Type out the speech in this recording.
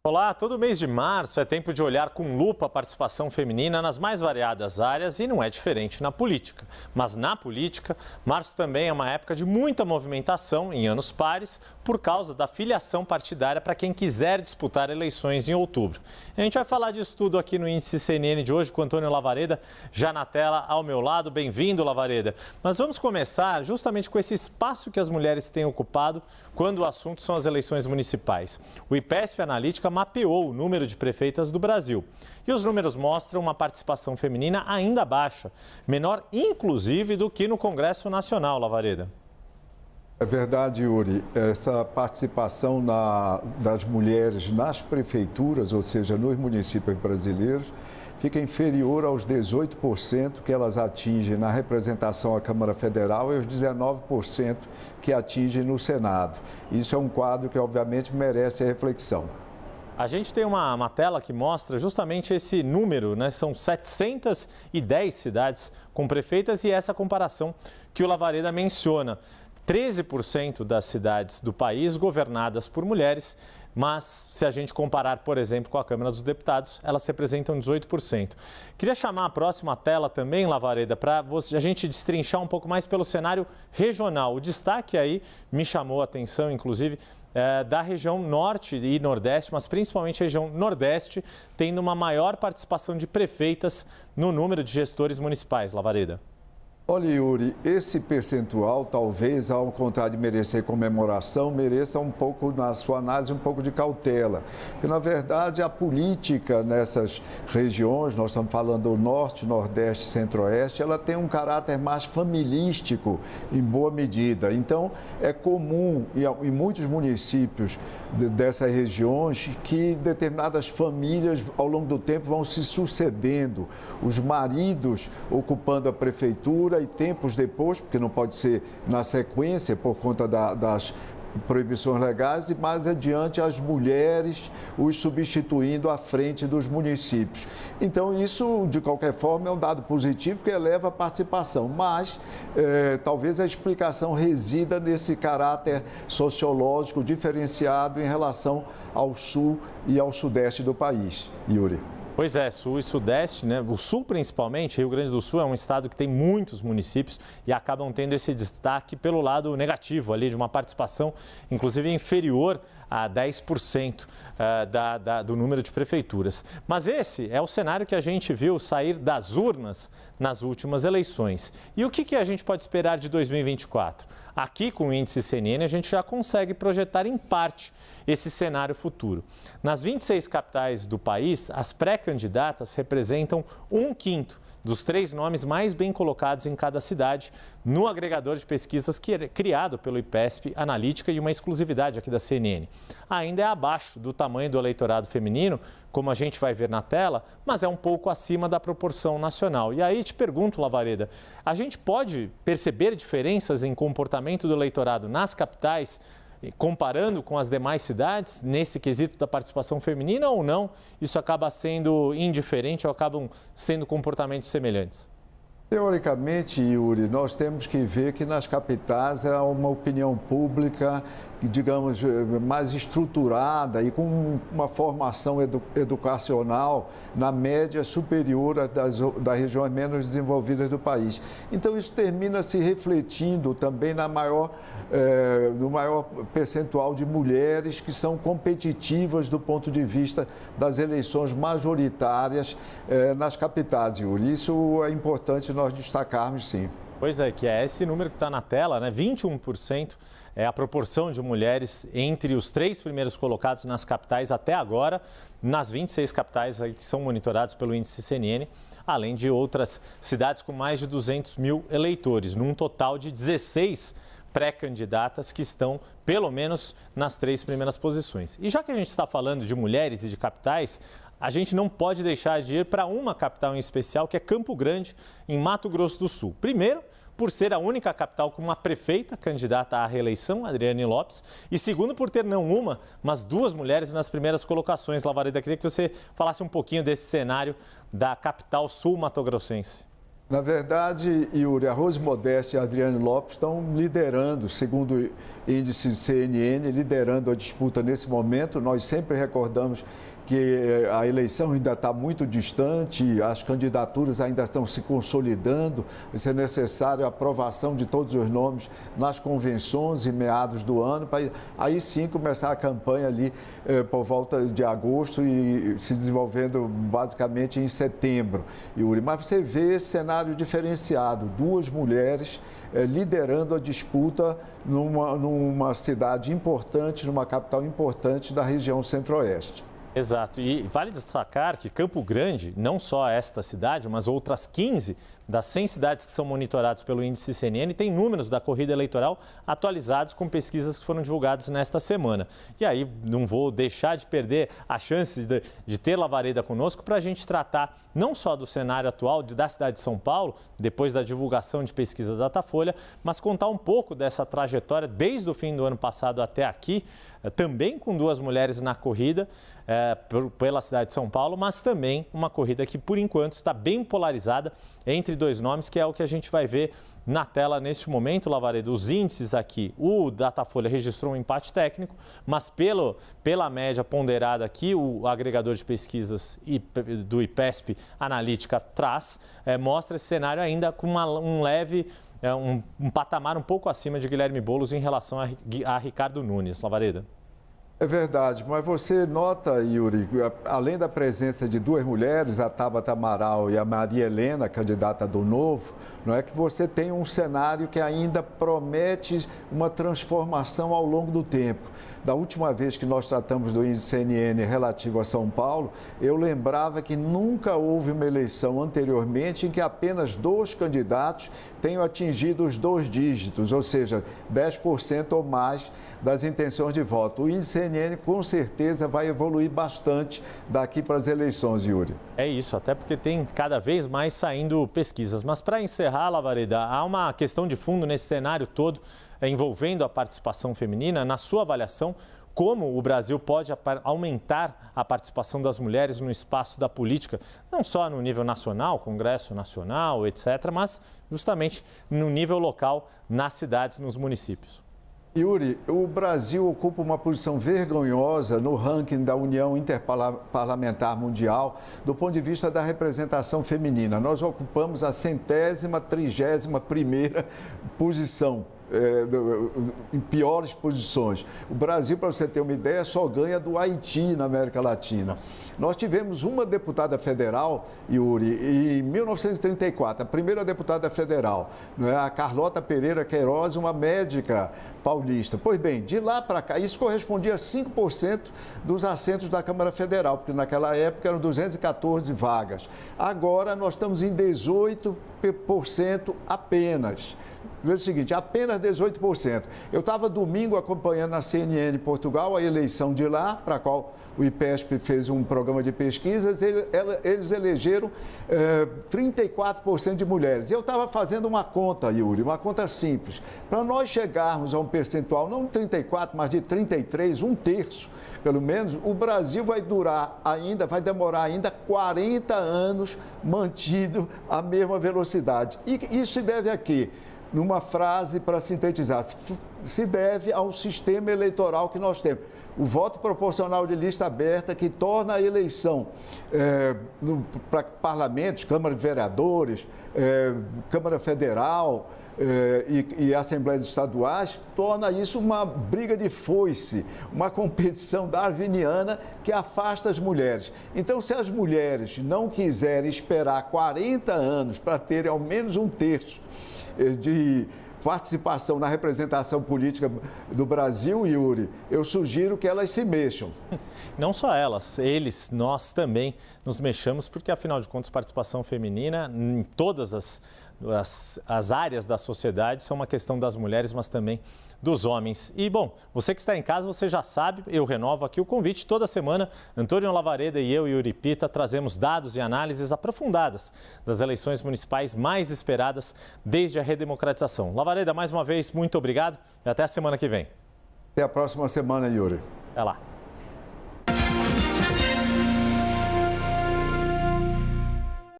Olá, todo mês de março é tempo de olhar com lupa a participação feminina nas mais variadas áreas e não é diferente na política. Mas na política, março também é uma época de muita movimentação em anos pares por causa da filiação partidária para quem quiser disputar eleições em outubro. A gente vai falar disso tudo aqui no Índice CNN de hoje com o Antônio Lavareda, já na tela ao meu lado. Bem-vindo, Lavareda. Mas vamos começar justamente com esse espaço que as mulheres têm ocupado quando o assunto são as eleições municipais. O IPESP Analítica mapeou o número de prefeitas do Brasil. E os números mostram uma participação feminina ainda baixa, menor inclusive do que no Congresso Nacional, Lavareda. É verdade, Yuri. Essa participação das mulheres nas prefeituras, ou seja, nos municípios brasileiros, fica inferior aos 18% que elas atingem na representação à Câmara Federal e aos 19% que atingem no Senado. Isso é um quadro que, obviamente, merece reflexão. A gente tem uma tela que mostra justamente esse número, né? São 710 cidades com prefeitas e essa comparação que o Lavareda menciona. 13% das cidades do país governadas por mulheres, mas se a gente comparar, por exemplo, com a Câmara dos Deputados, elas representam 18%. Queria chamar a próxima tela também, Lavareda, para a gente destrinchar um pouco mais pelo cenário regional. O destaque aí me chamou a atenção, inclusive, da região norte e nordeste, mas principalmente a região nordeste, tendo uma maior participação de prefeitas no número de gestores municipais, Lavareda. Olha, Yuri, esse percentual, talvez, ao contrário de merecer comemoração, mereça um pouco, na sua análise, um pouco de cautela. Porque, na verdade, a política nessas regiões, nós estamos falando do norte, nordeste, centro-oeste, ela tem um caráter mais familístico, em boa medida. Então, é comum, em muitos municípios dessas regiões, que determinadas famílias, ao longo do tempo, vão se sucedendo. Os maridos ocupando a prefeitura, e tempos depois, porque não pode ser na sequência por conta das proibições legais, e mais adiante as mulheres os substituindo à frente dos municípios. Então isso, de qualquer forma, é um dado positivo que eleva a participação, mas talvez a explicação resida nesse caráter sociológico diferenciado em relação ao sul e ao sudeste do país. Yuri. Pois é, sul e sudeste, né? O sul principalmente, Rio Grande do Sul é um estado que tem muitos municípios e acabam tendo esse destaque pelo lado negativo ali, de uma participação inclusive inferior a 10% do número de prefeituras. Mas esse é o cenário que a gente viu sair das urnas nas últimas eleições. E o que a gente pode esperar de 2024? Aqui, com o Índice CNN, a gente já consegue projetar em parte esse cenário futuro. Nas 26 capitais do país, as pré-candidatas representam 1/5 dos 3 nomes mais bem colocados em cada cidade no agregador de pesquisas que é criado pelo IPESP Analítica e uma exclusividade aqui da CNN. Ainda é abaixo do tamanho do eleitorado feminino, como a gente vai ver na tela, mas é um pouco acima da proporção nacional. E aí te pergunto, Lavareda, a gente pode perceber diferenças em comportamento do eleitorado nas capitais, comparando com as demais cidades, nesse quesito da participação feminina ou não? Isso acaba sendo indiferente ou acabam sendo comportamentos semelhantes? Teoricamente, Yuri, nós temos que ver que nas capitais há uma opinião pública, digamos, mais estruturada e com uma formação educacional, na média, superior às das regiões menos desenvolvidas do país. Então, isso termina se refletindo também no maior percentual de mulheres que são competitivas do ponto de vista das eleições majoritárias nas capitais, Yuri. Isso é importante nós destacarmos, sim. Pois é, que é esse número que está na tela, né? 21% é a proporção de mulheres entre os 3 primeiros colocados nas capitais até agora, nas 26 capitais aí que são monitoradas pelo Índice CNN, além de outras cidades com mais de 200 mil eleitores, num total de 16 pré-candidatas que estão, pelo menos, nas 3 primeiras posições. E já que a gente está falando de mulheres e de capitais, a gente não pode deixar de ir para uma capital em especial, que é Campo Grande, em Mato Grosso do Sul. Primeiro, por ser a única capital com uma prefeita candidata à reeleição, Adriane Lopes, e segundo, por ter não uma, mas 2 mulheres nas primeiras colocações. Lavareda, queria que você falasse um pouquinho desse cenário da capital sul-matogrossense. Na verdade, Yuri, a Rose Modeste e a Adriane Lopes estão liderando, segundo o índice CNN, liderando a disputa nesse momento. Nós sempre recordamos que a eleição ainda está muito distante, as candidaturas ainda estão se consolidando, vai ser necessário a aprovação de todos os nomes nas convenções em meados do ano, para aí sim começar a campanha ali por volta de agosto e se desenvolvendo basicamente em setembro, Yuri. Mas você vê esse cenário diferenciado, duas mulheres liderando a disputa numa cidade importante, numa capital importante da região centro-oeste. Exato. E vale destacar que Campo Grande, não só esta cidade, mas outras 15 das 100 cidades que são monitoradas pelo índice CNN, tem números da corrida eleitoral atualizados com pesquisas que foram divulgadas nesta semana. E aí não vou deixar de perder a chance de ter Lavareda conosco para a gente tratar não só do cenário atual da cidade de São Paulo, depois da divulgação de pesquisa da Datafolha, mas contar um pouco dessa trajetória desde o fim do ano passado até aqui, também com duas mulheres na corrida pela cidade de São Paulo, mas também uma corrida que, por enquanto, está bem polarizada entre dois nomes, que é o que a gente vai ver na tela neste momento, Lavareda. Os índices aqui, o Datafolha registrou um empate técnico, mas pela média ponderada aqui, o agregador de pesquisas do IPESP Analítica traz, mostra esse cenário ainda com um leve... um patamar um pouco acima de Guilherme Boulos em relação a Ricardo Nunes. Lavareda. É verdade, mas você nota, Yuri, além da presença de duas mulheres, a Tabata Amaral e a Maria Helena, candidata do Novo, não é que você tem um cenário que ainda promete uma transformação ao longo do tempo. Da última vez que nós tratamos do índice CNN relativo a São Paulo, eu lembrava que nunca houve uma eleição anteriormente em que apenas dois candidatos tenham atingido os 2 dígitos, ou seja, 10% ou mais das intenções de voto. O índice CNN com certeza vai evoluir bastante daqui para as eleições, Yuri. É isso, até porque tem cada vez mais saindo pesquisas. Mas para encerrar, Lavareda, há uma questão de fundo nesse cenário todo envolvendo a participação feminina. Na sua avaliação, como o Brasil pode aumentar a participação das mulheres no espaço da política, não só no nível nacional, Congresso Nacional, etc., mas justamente no nível local, nas cidades, nos municípios? Yuri, o Brasil ocupa uma posição vergonhosa no ranking da União Interparlamentar Mundial do ponto de vista da representação feminina. Nós ocupamos a 131ª posição. Em piores posições. O Brasil, para você ter uma ideia, só ganha do Haiti na América Latina. Nós tivemos uma deputada federal, Yuri, em 1934, a primeira deputada federal, a Carlota Pereira Queiroz, uma médica paulista. Pois bem, de lá para cá, isso correspondia a 5% dos assentos da Câmara Federal, porque naquela época eram 214 vagas. Agora nós estamos em 18% apenas. Veja o seguinte, apenas 18%. Eu estava domingo acompanhando na CNN Portugal a eleição de lá, para a qual o IPESP fez um programa de pesquisas, eles elegeram 34% de mulheres. E eu estava fazendo uma conta, Yuri, uma conta simples. Para nós chegarmos a um percentual, não de 34%, mas de 33%, um terço, pelo menos, o Brasil vai demorar ainda 40 anos mantido a mesma velocidade. E isso se deve a quê? Numa frase para sintetizar, se deve ao sistema eleitoral que nós temos. O voto proporcional de lista aberta que torna a eleição para parlamentos, Câmara de Vereadores, Câmara Federal e Assembleias Estaduais, torna isso uma briga de foice, uma competição darwiniana que afasta as mulheres. Então, se as mulheres não quiserem esperar 40 anos para terem ao menos um terço de participação na representação política do Brasil, Yuri, eu sugiro que elas se mexam. Não só elas, nós também nos mexamos, porque afinal de contas, participação feminina em todas as áreas da sociedade são uma questão das mulheres, mas também dos homens. E, bom, você que está em casa, você já sabe, eu renovo aqui o convite. Toda semana, Antônio Lavareda e eu, Yuri Pita, trazemos dados e análises aprofundadas das eleições municipais mais esperadas desde a redemocratização. Lavareda, mais uma vez, muito obrigado e até a semana que vem. Até a próxima semana, Yuri. Até lá.